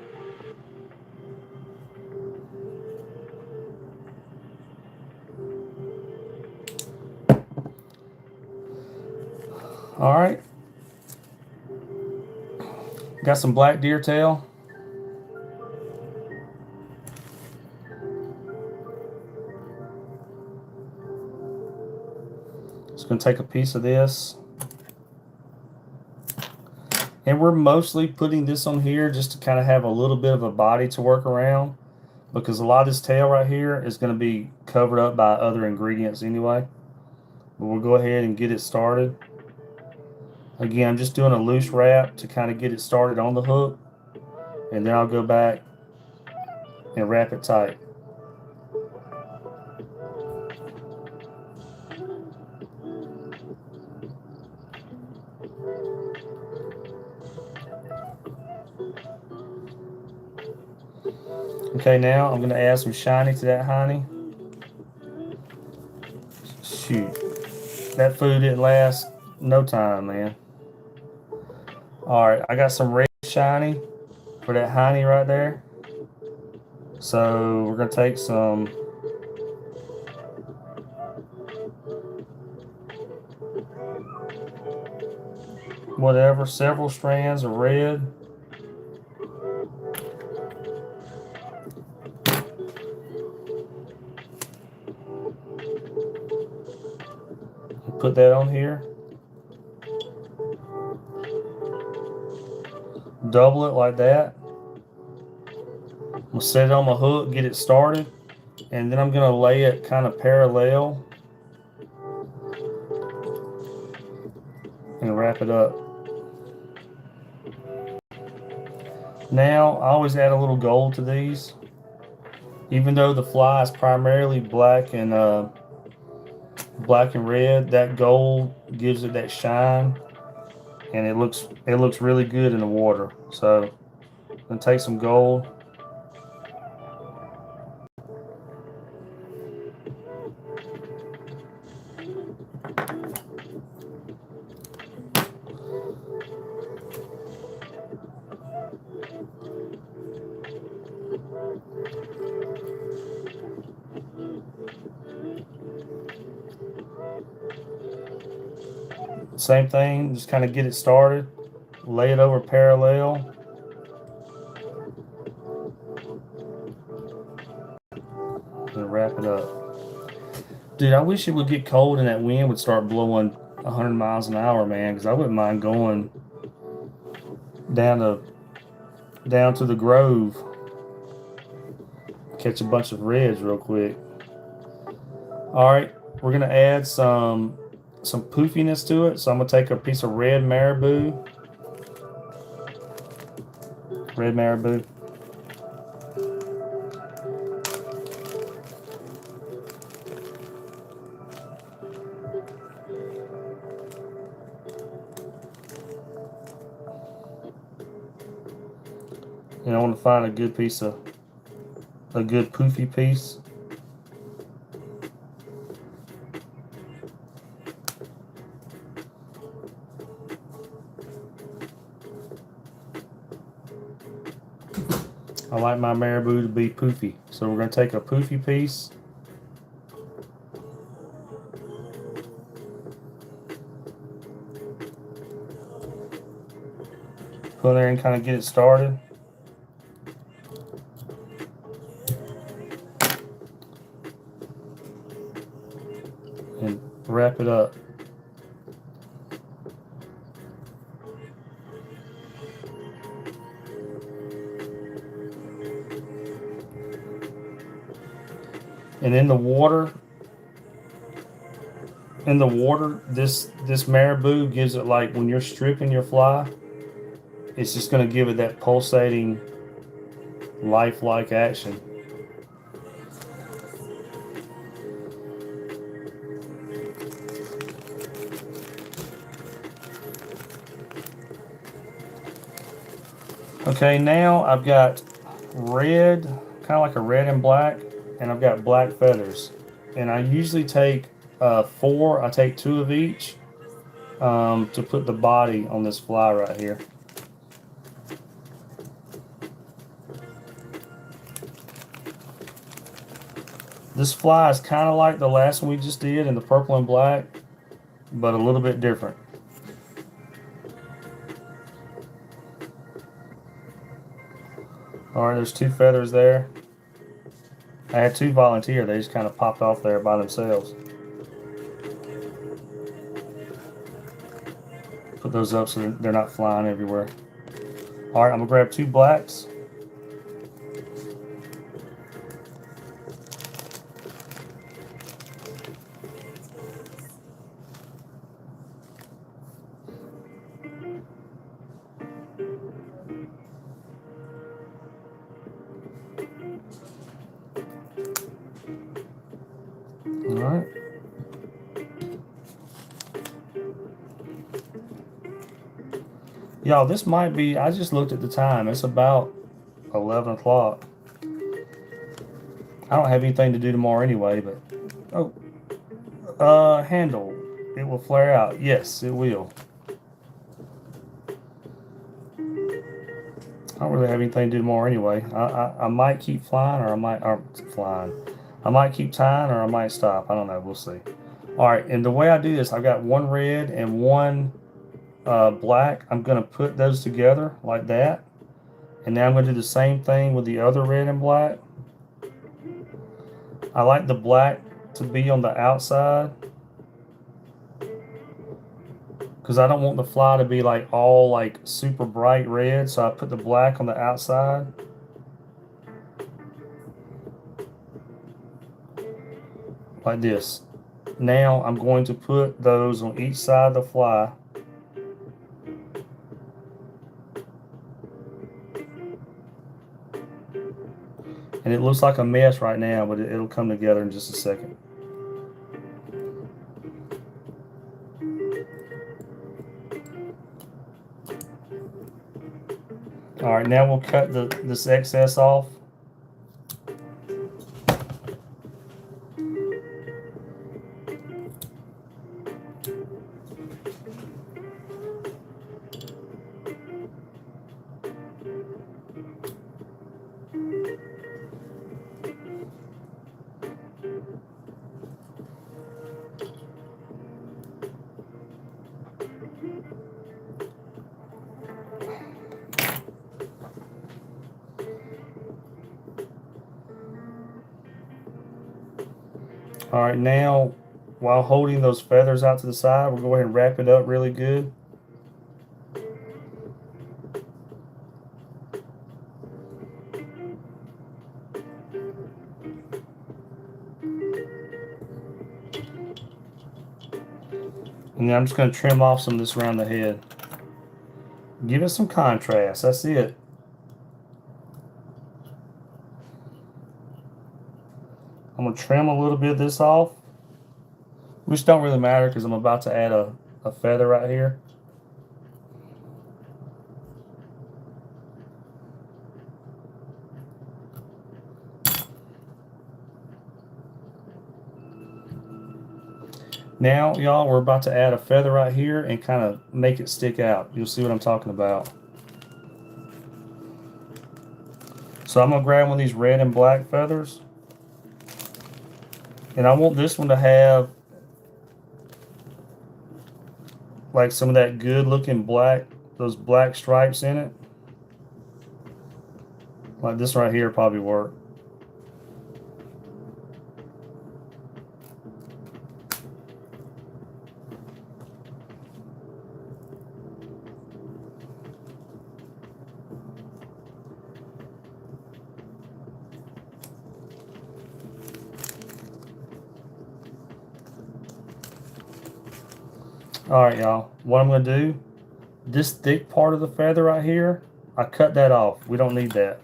All right. Got some black deer tail. Just going to take a piece of this. And we're mostly putting this on here just to kind of have a little bit of a body to work around, because a lot of this tail right here is going to be covered up by other ingredients anyway. But we'll go ahead and get it started. Again, I'm just doing a loose wrap to kind of get it started on the hook, and then I'll go back and wrap it tight. Okay, now I'm going to add some shiny to that honey. Shoot, that food didn't last no time, man. All right, I got some red shiny for that honey right there. So we're going to take some whatever, several strands of red. Put that on here. Double it like that. We'll set it on my hook, get it started, and then I'm going to lay it kind of parallel and wrap it up. Now, I always add a little gold to these. Even though the fly is primarily black and red, that gold gives it that shine, and it looks really good in the water. So I'm gonna take some gold. Same thing, just kind of get it started. Lay it over parallel. And wrap it up. Dude, I wish it would get cold and that wind would start blowing 100 miles an hour, man, because I wouldn't mind going down to the Grove, catch a bunch of reds real quick. All right, we're gonna add some poofiness to it. So I'm gonna take a piece of red marabou. And I want to find a good poofy piece. I like my marabou to be poofy. So we're going to take a poofy piece. Put it there and kind of get it started. And wrap it up. And in the water, this marabou gives it, like when you're stripping your fly, it's just going to give it that pulsating, lifelike action. Okay, now I've got red, kind of like a red and black, and I've got black feathers. And I usually take 4, I take 2 of each to put the body on this fly right here. This fly is kind of like the last one we just did in the purple and black, but a little bit different. All right, there's 2 feathers there. I had 2 volunteer. They just kind of popped off there by themselves. Put those up so they're not flying everywhere. All right, I'm gonna grab 2 blacks. All right. Y'all, this might be, I just looked at the time. It's about 11 o'clock. I don't have anything to do tomorrow anyway, but, handle. It will flare out. Yes, it will. I don't really have anything to do tomorrow anyway. I might keep flying, or I might keep tying, or I might stop. I don't know. We'll see. All right, and the way I do this, I've got 1 red and 1 black. I'm going to put those together like that. And now I'm going to do the same thing with the other red and black. I like the black to be on the outside, because I don't want the fly to be like all like super bright red, so I put the black on the outside. Like this. Now I'm going to put those on each side of the fly And it looks like a mess right now, but it'll come together in just a second. All right, now we'll cut this excess off. All right, now while holding those feathers out to the side, we'll go ahead and wrap it up really good. And then I'm just going to trim off some of this around the head. Give it some contrast. That's it. I'm going to trim a little bit of this off, which don't really matter because I'm about to add a feather right here. Now, y'all, we're about to add a feather right here and kind of make it stick out. You'll see what I'm talking about. So I'm going to grab one of these red and black feathers. And I want this one to have like some of that good looking black, those black stripes in it. Like this right here probably work. All right, y'all, what I'm going to do, this thick part of the feather right here, I cut that off. We don't need that.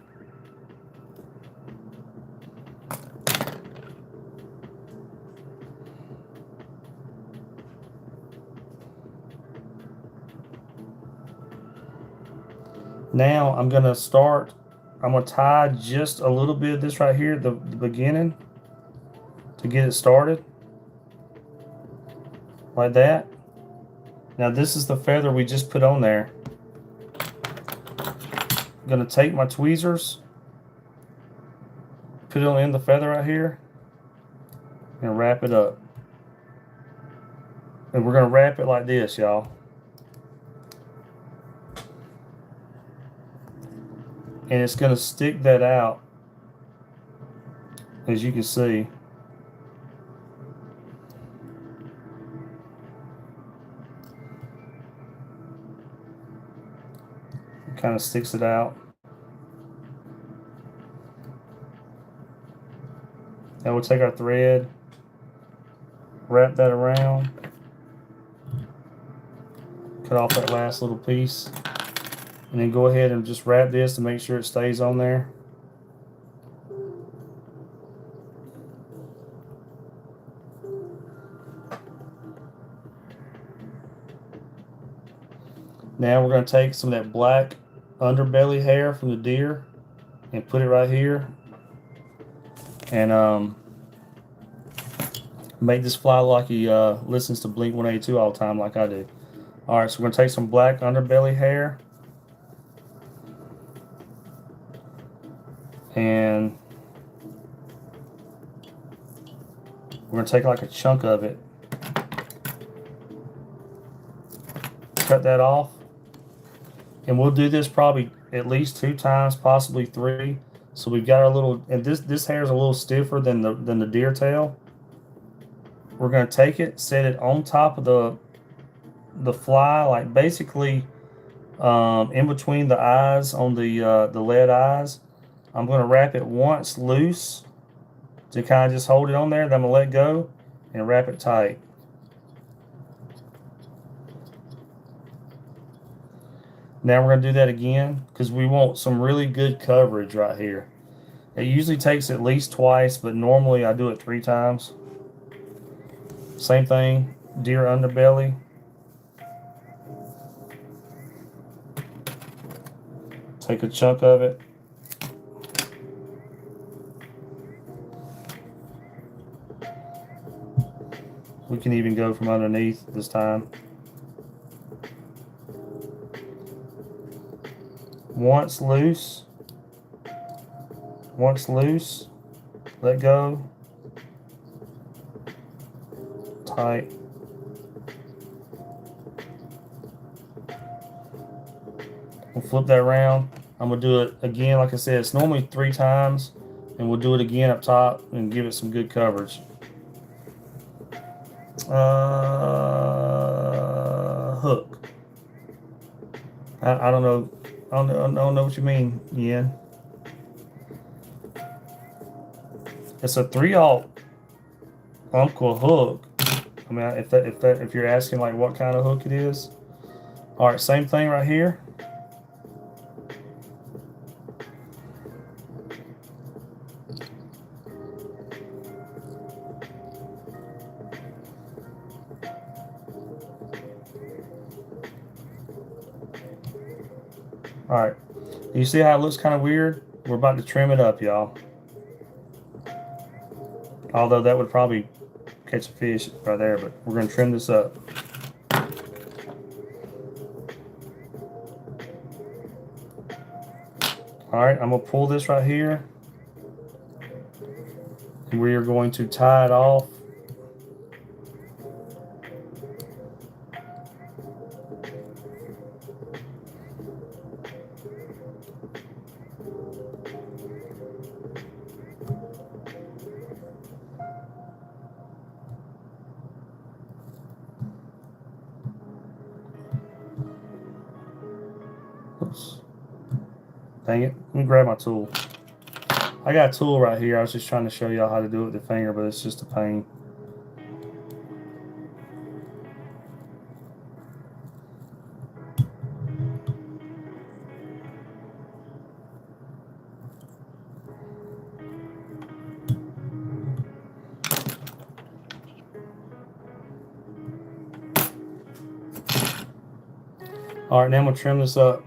Now I'm going to tie just a little bit of this right here at the beginning to get it started. Like that. Now this is the feather we just put on there. I'm going to take my tweezers, put it on the end of the feather right here, and wrap it up. And we're going to wrap it like this, y'all. And it's going to stick that out, as you can see. Kind of sticks it out. Now we'll take our thread, wrap that around, cut off that last little piece, and then go ahead and just wrap this to make sure it stays on there. Now we're going to take some of that black underbelly hair from the deer and put it right here and make this fly like he listens to Blink 182 all the time like I do. All right, so we're going to take some black underbelly hair and we're going to take like a chunk of it, cut that off. And we'll do this probably at least 2 times, possibly 3. So we've got our little, and this hair is a little stiffer than the deer tail. We're going to take it, set it on top of the fly, like basically in between the eyes on the lead eyes. I'm going to wrap it once loose to kind of just hold it on there. Then I'm going to let go and wrap it tight. Now we're going to do that again because we want some really good coverage right here. It usually takes at least twice, but normally I do it 3 times. Same thing, deer underbelly. Take a chunk of it. We can even go from underneath this time. Once loose, let go, tight. We'll flip that around. I'm gonna do it again. Like I said, it's normally 3 times, and we'll do it again up top and give it some good coverage. Hook. I don't know. I don't know what you mean, Yen. It's a 3/0 Umpqua hook. I mean, if you're asking like what kind of hook it is. All right, same thing right here. All right, you see how it looks kind of weird? We're about to trim it up, y'all. Although that would probably catch a fish right there, but we're going to trim this up. All right, I'm going to pull this right here. And we are going to tie it off. Oops. Dang it. Let me grab my tool. I got a tool right here. I was just trying to show y'all how to do it with the finger, but it's just a pain. All right, now I'm going to trim this up.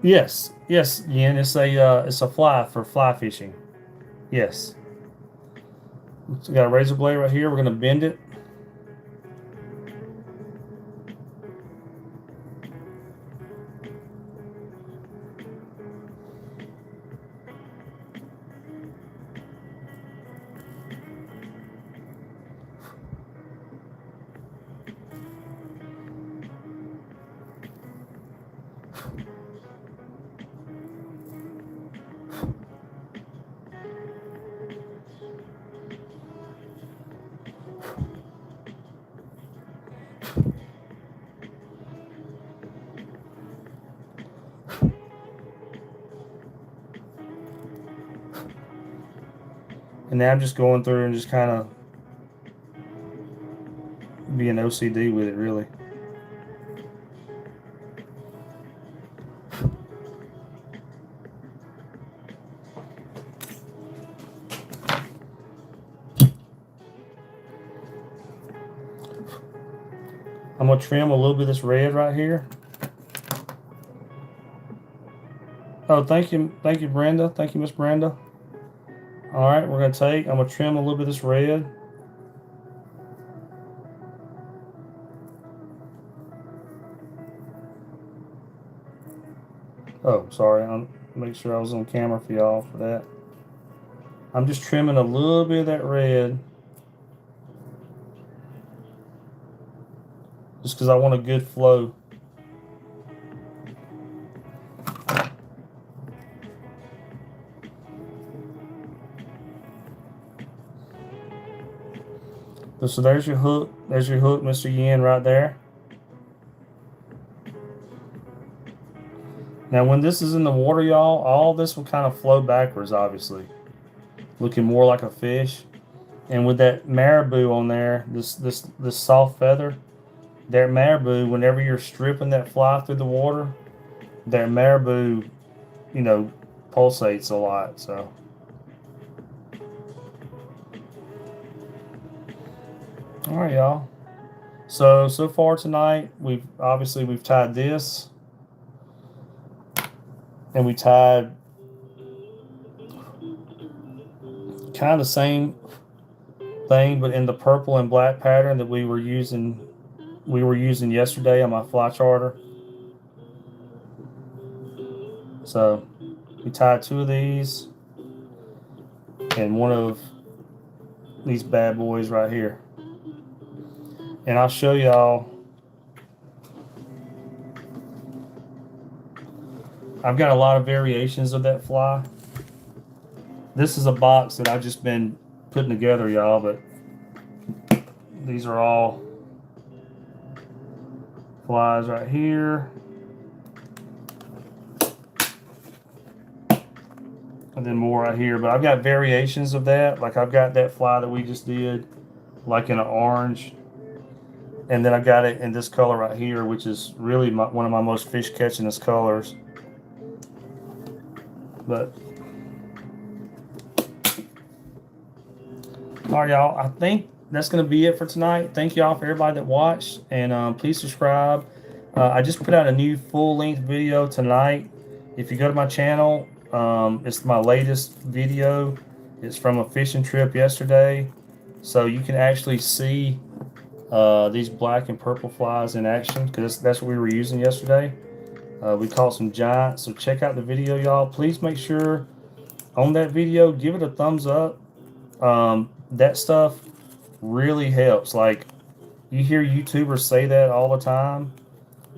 Yes, Yen. It's a fly for fly fishing. Yes. So we got a razor blade right here. We're going to bend it. And now I'm just going through and just kind of being OCD with it, really. I'm going to trim a little bit of this red right here. Oh, thank you, Brenda. Thank you, Miss Brenda. All right, I'm going to trim a little bit of this red. Oh, sorry. I'll make sure I was on camera for y'all for that. I'm just trimming a little bit of that red. Just because I want a good flow. So there's your hook. There's your hook, Mr. Yen, right there. Now, when this is in the water, y'all, all this will kind of flow backwards, obviously. Looking more like a fish. And with that marabou on there, this soft feather, that marabou, whenever you're stripping that fly through the water, that marabou, you know, pulsates a lot. So all right, y'all. So far tonight, we've tied this, and we tied kind of the same thing, but in the purple and black pattern that we were using yesterday on my fly charter. So we tied 2 of these and 1 of these bad boys right here, and I'll show y'all. I've got a lot of variations of that fly. This is a box that I've just been putting together, y'all, but these are all flies right here. And then more right here. But I've got variations of that. Like I've got that fly that we just did, like in an orange. And then I got it in this color right here, which is really one of my most fish catchingest colors. But all right, y'all, I think that's going to be it for tonight. Thank y'all for everybody that watched, and please subscribe. I just put out a new full-length video tonight. If you go to my channel, it's my latest video. It's from a fishing trip yesterday, so you can actually see these black and purple flies in action, because that's what we were using yesterday. We caught some giants, so check out the video, y'all. Please make sure on that video, give it a thumbs up. That stuff really helps. Like, you hear YouTubers say that all the time,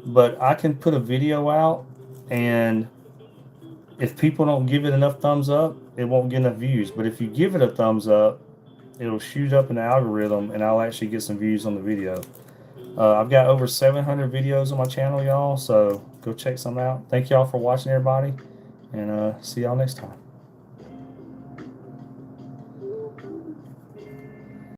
but I can put a video out, and if people don't give it enough thumbs up, it won't get enough views. But if you give it a thumbs up, it'll shoot up in the algorithm, and I'll actually get some views on the video. I've got over 700 videos on my channel, y'all, so go check some out. Thank y'all for watching, everybody, and see y'all next time.